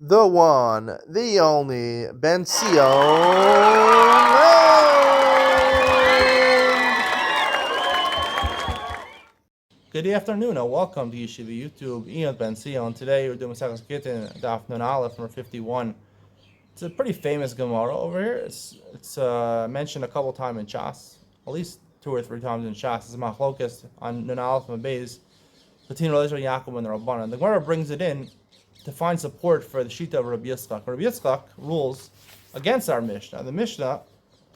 the one, the only Benzion. Good afternoon and welcome to Yeshiva YouTube. Iyun Benzion. Today we're doing Benzion Gittin, Daf Nun Aleph, number 51. It's a pretty famous Gemara over here. It's mentioned a couple times in Shas, at least 2 or 3 times in Shas. It's a machlokas on Nun Aleph and Beis, Latin Relation Yaakov and the Rabbanan. The Gemara brings it in to find support for the Shita of Rabbi Yitzchak. Rabbi Yitzchak rules against our Mishnah. The Mishnah,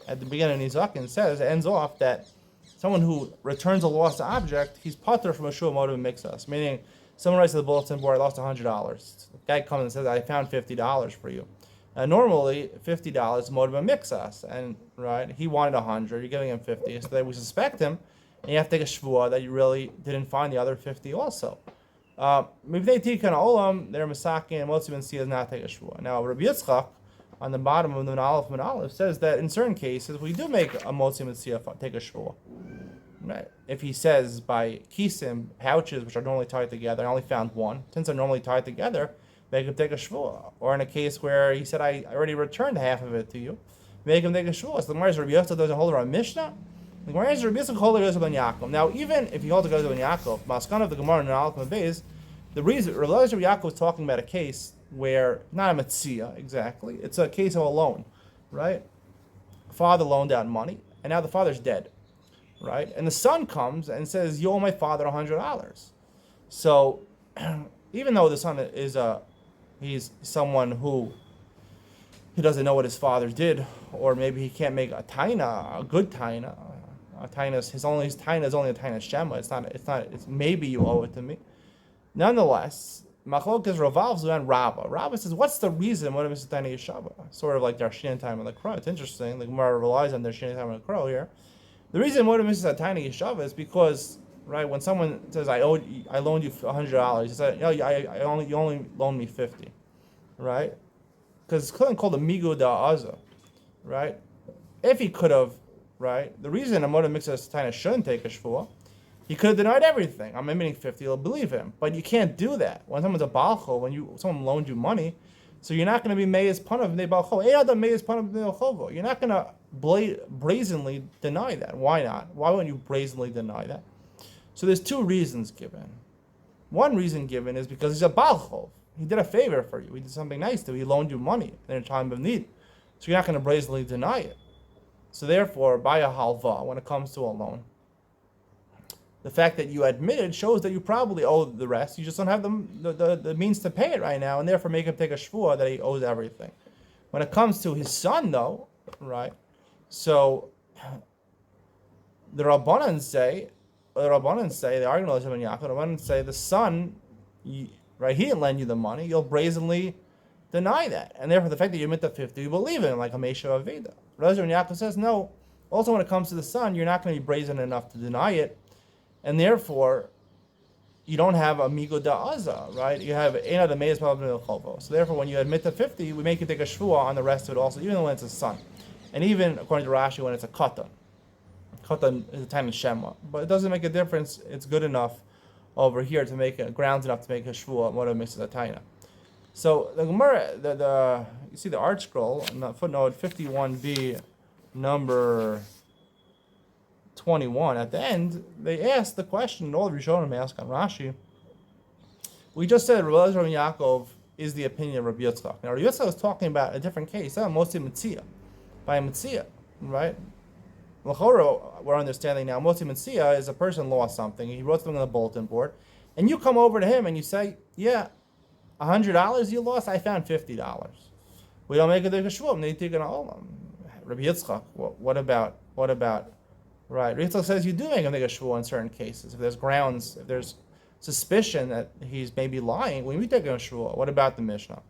at the beginning of Nizakin, ends off that someone who returns a lost object, he's patur from a shul motive mixas. Meaning, someone writes to the bulletin board, I lost $100. The guy comes and says, I found $50 for you. Normally, $50 is motive mixas, and right, he wanted 100. You're giving him 50, so that we suspect him, and you have to take a shvuah that you really didn't find the other 50 also. Mivnei tikkun olam, their masakin and motzi ben does not take a shvuah. Now, Rabbi Yitzchak, on the bottom of the Nun Aleph, says that in certain cases we do make a motzi ben take a shvuah. Right? If he says by kisim, pouches which are normally tied together, I only found one. Since they're normally tied together, make him take a shvuah. Or in a case where he said, I already returned half of it to you, make him take a shvuah. So the Gemara is Rabbi Yitzchak doesn't hold around Mishnah. The Gemara is Rabbi Yitzchak holds Rabbi ben Yaakov. Now, even if you hold Rabbi ben Yaakov, Maskan of the Gemara in Aleph and Beis, the reason Rabbi Yaakov is talking about a case where not a metzia exactly, it's a case of a loan, right? Father loaned out money, and now the father's dead, right? And the son comes and says, "You owe my father $100." So, even though the son is he's someone who doesn't know what his father did, or maybe he can't make a taina, a good taina. His taina is only a taina shema. It's maybe you owe it to me. Nonetheless, machlokas revolves around Rabbah. Rabbah says, "What's the reason? What is taina yeshava?" Sort of like their shin time on the crow. It's interesting. The Gemara relies on their shin time on the crow here. The reason what is taina yeshava is because, right, when someone says, I loaned you $100," he said, "No, you only loaned me 50, right?" Because it's called a migu da'aza, right? If he could have, right, the reason a motor mixer taina shouldn't take a shvuah, he could have denied everything. I'm admitting 50, you'll believe him. But you can't do that. When someone's a balcho, someone loaned you money, so you're not going to be meiz panav b'nei balcho. You're not going to brazenly deny that. Why not? Why wouldn't you brazenly deny that? So there's 2 reasons given. One reason given is because he's a balcho. He did a favor for you. He did something nice to you. He loaned you money in a time of need. So you're not going to brazenly deny it. So therefore, by a halva, when it comes to a loan, the fact that you admitted shows that you probably owe the rest. You just don't have the means to pay it right now, and therefore make him take a shvuah that he owes everything. When it comes to his son, though, right? So the Rabbanan say, the argument is Rabbi Yaakov. The Rabbanan say the son, right? He didn't lend you the money. You'll brazenly deny that, and therefore the fact that you admit the 50, you believe in, like a Mesha Aveda. Rabbi Yaakov says no. Also, when it comes to the son, you're not going to be brazen enough to deny it. And therefore, you don't have a migo da'aza, right? You have ena the meiz palav cholvo. So therefore, when you admit the 50, we make you take a shvuah on the rest of it also, even when it's a son. And even, according to Rashi, when it's a katan. Katan is a time in Shema. But it doesn't make a difference. It's good enough over here to make it, grounds enough to make a shvuah, what it makes it a taina. So the Gemara, you see the art scroll, footnote 51b, number 21, at the end, they asked the question, all the Rishonim ask on Rashi. We just said Rabbi Yaakov is the opinion of Rabbi Yitzchak. Now, Rabbi Yitzchak was talking about a different case, mostly Metzia, by a Metzia, right? L'chora, we're understanding now, mostly Metzia is a person lost something, he wrote something on the bulletin board, and you come over to him and you say, yeah, $100 you lost, I found $50. We don't make a shvuah, they take an olam. Rabbi Yitzchak, what about, right? Rabbi Yitzchak says you do make him take a shvuah in certain cases. If there's grounds, if there's suspicion that he's maybe lying, when we take a shvuah, what about the Mishnah?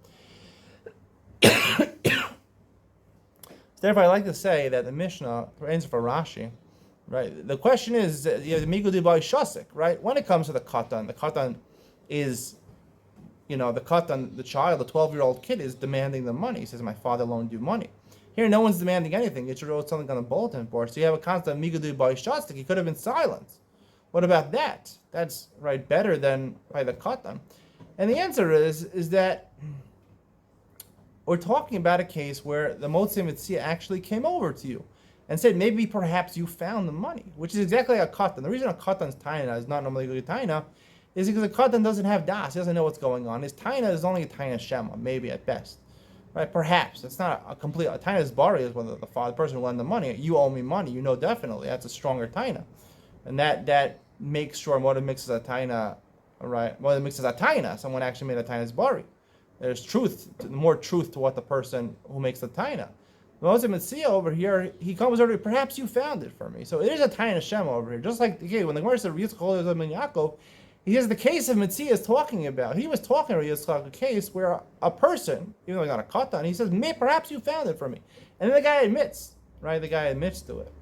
Therefore, I like to say that the Mishnah, for answer for Rashi, right? The question is, the migu dibai shasik, right? When it comes to the katan is, the katan, the child, the 12-year-old kid is demanding the money. He says, my father loaned you money. Here, no one's demanding anything. It wrote something on the bulletin board. So you have a constant migadu by shastik. He could have been silent. What about that? That's right better than by the katan. And the answer is that we're talking about a case where the Motzei Mitzia actually came over to you and said, maybe perhaps you found the money, which is exactly like a katan. The reason a katan's taina is not normally a taina is because a katan doesn't have das, he doesn't know what's going on. His taina is only a taina shema, maybe at best. Right? Perhaps. It's not a complete, a taina's bari is when the person who lent the money, you owe me money, you know definitely, that's a stronger taina. And that makes sure more than mixes a taina, right? More than mixes a taina, someone actually made a taina's bari. There's truth, more truth to what the person who makes the taina. Moshe Mitzia over here, he comes over, perhaps you found it for me. So it is a taina shema over here. Just like, okay, when the Gemara said Yitzchak and Yaakov, he says the case of Mitzia is talking about. He was talking about Yitzchak, a case where a person, even though he got a katan, he says, perhaps you found it for me. And then the guy admits, right? The guy admits to it,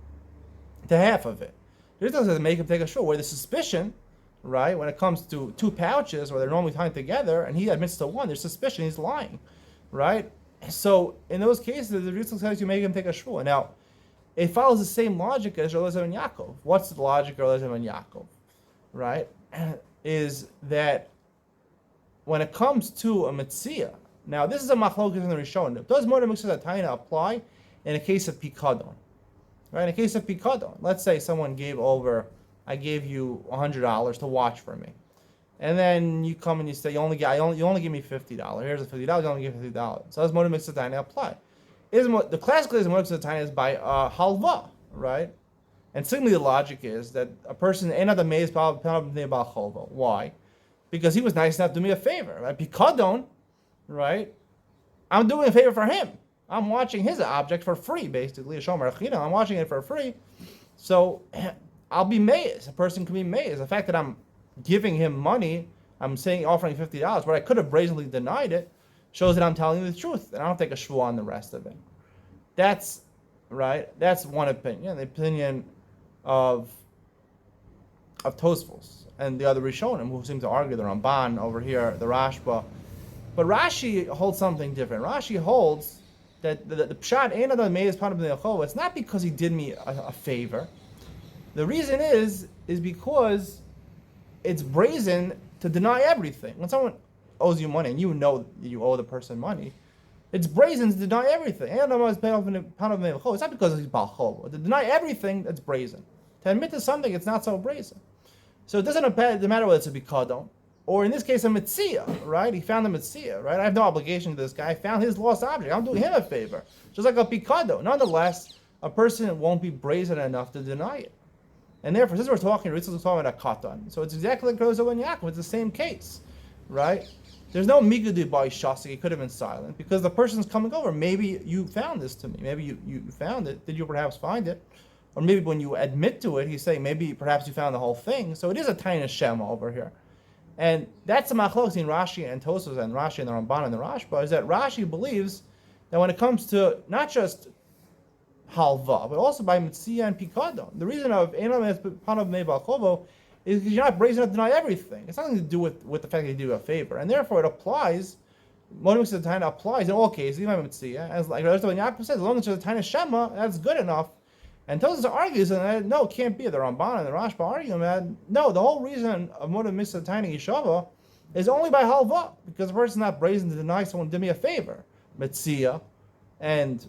to half of it. This doesn't make him take a shul, where the suspicion, right, when it comes to two pouches, where they're normally tied together, and he admits to one, there's suspicion, he's lying, right? So in those cases, the Yitzchak says you make him take a shul. Now, it follows the same logic as Eliezer and Yaakov. What's the logic of Eliezer and Yaakov, right? Is that when it comes to a Mitzia, now this is a machlokas in the Rishon. Does Moed Mitzvah Taina apply in a case of Pikadon? Right? In a case of Pikadon, let's say someone I gave you $100 to watch for me. And then you come and you say, you only give me $50. Here's the $50, you only give me $50. So does Moed Mitzvah Taina apply? The classical Moed Mitzvah Taina is by halva, right? And similarly, the logic is that a person ain't the maze cholva. Why? Because he was nice enough to do me a favor. Right? Pikadon, right? I'm doing a favor for him. I'm watching his object for free, basically. I'm watching it for free. So I'll be mazed. A person can be mazed. The fact that I'm giving him money, I'm saying offering $50, but I could have brazenly denied it, shows that I'm telling you the truth, and I don't take a shvuah on the rest of it. That's right. That's one opinion. The opinion of Tosfos and the other Rishonim, who seem to argue the Ramban over here, the Rashba. But Rashi holds something different. Rashi holds that the pshat ain't the meiz panam b'nei. It's not because he did me a favor. The reason is because it's brazen to deny everything. When someone owes you money and you know that you owe the person money, it's brazen to deny everything. It's not because he's Baal Chol. To deny everything, that's brazen. To admit to something, it's not so brazen. So it doesn't matter whether it's a Bikadon, or in this case, a Mitzia, right? He found a Mitzia, right? I have no obligation to this guy. I found his lost object. I'm doing him a favor. Just like a Bikadon. Nonetheless, a person won't be brazen enough to deny it. And therefore, since we're talking about a Katan, so it's exactly like Rosa and Yaakov. It's the same case, right? There's no migudi by shasik. He could have been silent because the person's coming over. Maybe you found this to me. Maybe you found it. Did you perhaps find it? Or maybe when you admit to it, he's saying maybe perhaps you found the whole thing. So it is a tiny shema over here. And that's the machlokes in Rashi and Tosfos and Rashi and the Ramban and the Rashba, is that Rashi believes that when it comes to not just halva, but also by mitzia and pikadon, the reason of enam panav mei bal chovo is because you're not brazen enough to deny everything. It's nothing to do with the fact that you do a favor, and therefore it applies. Modem Taina applies in all cases, even mitzia, as like Yaakov says, as long as there's a Taina shema, that's good enough. And Tosfos argues that no, it can't be. The Ramban and the Rashba argue that no, the whole reason of Modem Taina Yeshava is only by halva, because the person's not brazen to deny someone did me a favor. Mitzia and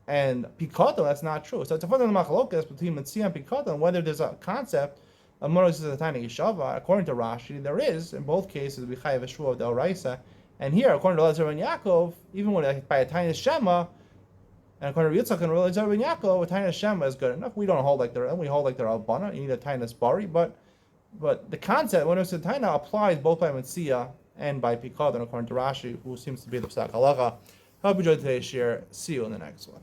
Pikadon, that's not true. So it's a fundamental machlokas between Mitzia and Pikadon, whether there's a concept of Modem Taina Yeshava. According to Rashi, there is. In both cases, we chayav a shvuah of Del Raisa. And here, according to Eliezer and Yaakov, even when by a Taina Shema, and according to Yitzchak and Eliezer and Yaakov, a Taina Shema is good enough. We don't hold like we hold like they're Albana. You need a Taina Bari, but the concept when it's a Taina applies both by Mitzia and by Pikadon, according to Rashi, who seems to be the Psak Halacha. Hope you enjoyed today's share. See you in the next one.